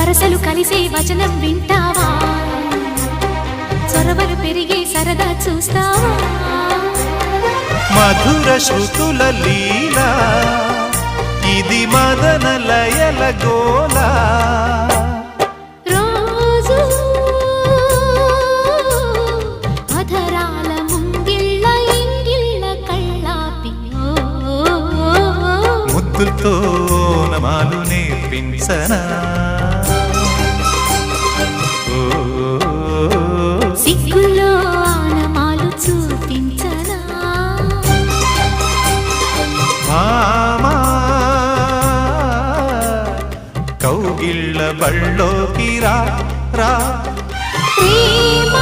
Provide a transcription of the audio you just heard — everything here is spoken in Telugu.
వరసలు కలిసే వచనం వింటావా చొరవలు పెరిగే సరదా చూస్తావా మధుర శృతుల లీలా ఇది మదన లయల గోలా రోజు అధరాల ముంగిళ్ళ ఇంగిళ్ళ కళ్ళాపి ముద్దులతో నమాలు నేర్పించనా సిగ్గుల్లో ఆనమాలు చూపించనా మామా కౌగిళ్ళ బళ్ళోకి రా రా ప్రేమ